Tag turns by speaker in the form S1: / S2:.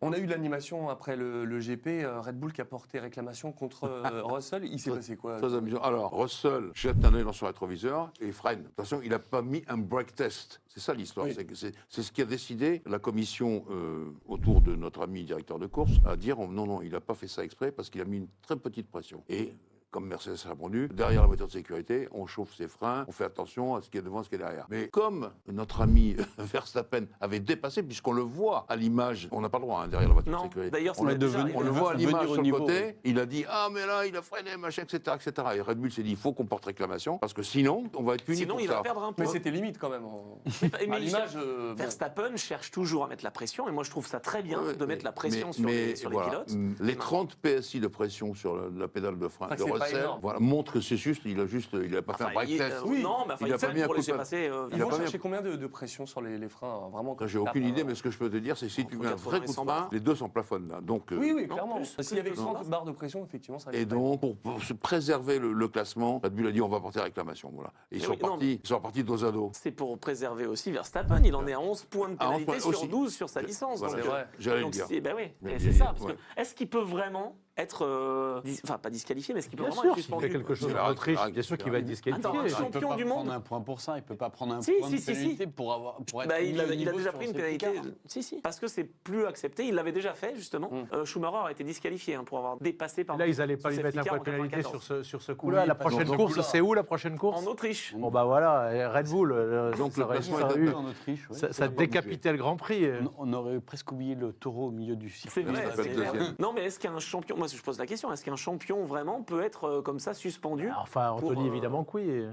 S1: On a eu l'animation après le GP, Red Bull qui a porté réclamation contre Russell. Il s'est passé quoi?
S2: Très amusant. Alors, Russell jette un œil dans son rétroviseur et freine. Attention, il n'a pas mis un brake test. C'est ça l'histoire.
S1: Oui.
S2: C'est ce qui a décidé la commission autour de notre ami directeur de course à dire non, il n'a pas fait ça exprès parce qu'il a mis une très petite pression. Et comme Mercedes a répondu, derrière la voiture de sécurité, on chauffe ses freins, on fait attention à ce qui est devant, à ce qui est derrière. Mais comme notre ami Verstappen avait dépassé, puisqu'on le voit à l'image, on n'a pas le droit derrière la voiture de sécurité.
S3: D'ailleurs,
S2: on,
S3: c'est déjà
S2: on le voit à l'image sur le
S4: niveau,
S2: côté,
S4: oui.
S2: il a dit « Ah, mais là, il a freiné, machin, etc. etc. » Et Red Bull s'est dit « Il faut qu'on porte réclamation, parce que sinon, on va être puni
S3: Sinon,
S2: pour
S3: il
S2: ça.
S3: va perdre un peu.
S1: Mais c'était limite quand même.
S3: Mais
S1: À l'image,
S3: Verstappen cherche toujours à mettre la pression, et moi je trouve ça très bien
S2: Ouais,
S3: de mettre la pression
S2: mais-
S3: sur
S2: mais
S3: les
S2: voilà,
S3: pilotes.
S2: Les 30 PSI de pression sur la pédale de frein
S1: Enfin,
S2: de
S1: c'est pas
S2: Russell
S1: énorme.
S2: voilà, montre que c'est juste, il a pas fait un break test.
S1: oui.
S3: Non, mais enfin,
S2: Il a
S3: il
S2: pas
S3: fait
S2: mis un
S3: pour
S2: coup de
S3: laisser
S2: patte.
S3: passer.
S1: Ils
S2: Il a
S1: vont
S2: pas
S1: chercher
S2: bien-
S1: combien de pression sur les freins vraiment quand
S2: J'ai
S1: tu
S2: aucune
S1: tapes,
S2: idée, mais ce que je peux te dire, c'est que si tu mets un
S3: 80
S2: vrai
S3: et
S2: coup de
S3: 100
S2: frein,
S3: bars.
S2: les deux s'emplafonnent là. Donc,
S1: Oui,
S3: Non,
S1: clairement.
S3: plus.
S1: S'il y avait
S3: Plus.
S1: 100 barres de pression, effectivement, ça allait
S2: et
S1: pas
S2: donc, pour se préserver le classement, Red Bull a dit on va porter réclamation. Voilà. Et ils
S3: Mais
S2: sont
S3: oui, non,
S2: partis, ils sont partis dos à dos.
S3: C'est pour préserver aussi Verstappen. Il en est à 11 points de
S2: À 11
S3: pénalité
S2: points
S3: sur
S2: aussi.
S3: 12 sur sa licence.
S2: Voilà,
S3: donc,
S1: c'est vrai.
S2: J'allais le
S3: donc,
S2: dire.
S3: ben oui,
S2: Mais
S3: c'est ça. Parce
S2: ouais.
S3: que, est-ce qu'il peut vraiment être, enfin pas disqualifié, mais est-ce qu'il peut
S4: Bien
S3: vraiment
S4: sûr,
S3: être
S4: s'il
S3: suspendu
S4: fait quelque chose
S2: C'est
S4: en
S2: la
S4: Autriche,
S2: règle,
S4: bien sûr
S2: c'est
S4: qu'il
S2: la
S4: va être
S2: règle.
S4: disqualifié.
S3: Attends,
S4: Il
S3: champion
S4: peut pas
S3: du
S4: prendre
S3: monde.
S4: un point pour ça, il peut pas prendre un
S3: Si,
S4: point de
S3: si, si,
S4: pénalité pour être
S3: Bah,
S4: mis
S3: il
S4: au
S3: a
S4: niveau
S3: déjà
S4: sur
S3: pris une
S4: ses
S3: pénalité.
S4: picards.
S3: Si. Parce que c'est plus accepté. Il l'avait déjà fait, justement. Schumacher a été disqualifié pour avoir dépassé par.
S5: Là, ils n'allaient pas
S3: ce
S5: lui mettre un
S3: safety
S5: point de
S3: car en
S5: pénalité
S3: 94.
S5: sur ce coup-là.
S4: Oui,
S5: La
S4: parce
S5: prochaine
S4: que-
S5: course,
S4: donc,
S5: c'est où la prochaine course?
S3: En Autriche.
S5: Bon, bah voilà, Red Bull.
S2: Donc,
S5: ça
S2: le
S5: aurait-
S2: classement
S5: ça
S2: est
S5: aurait eu-
S4: En Autriche, oui.
S5: ça décapitait le Grand Prix.
S4: On aurait presque oublié le taureau au milieu du
S3: C'est
S4: circuit.
S3: vrai.
S2: ça peut être
S3: c'est-
S2: deuxième.
S3: Non, mais est-ce qu'un champion. Moi, je pose la question. Est-ce qu'un champion vraiment peut être comme ça suspendu?
S5: Enfin, Anthony,
S3: Pour,
S5: évidemment que oui.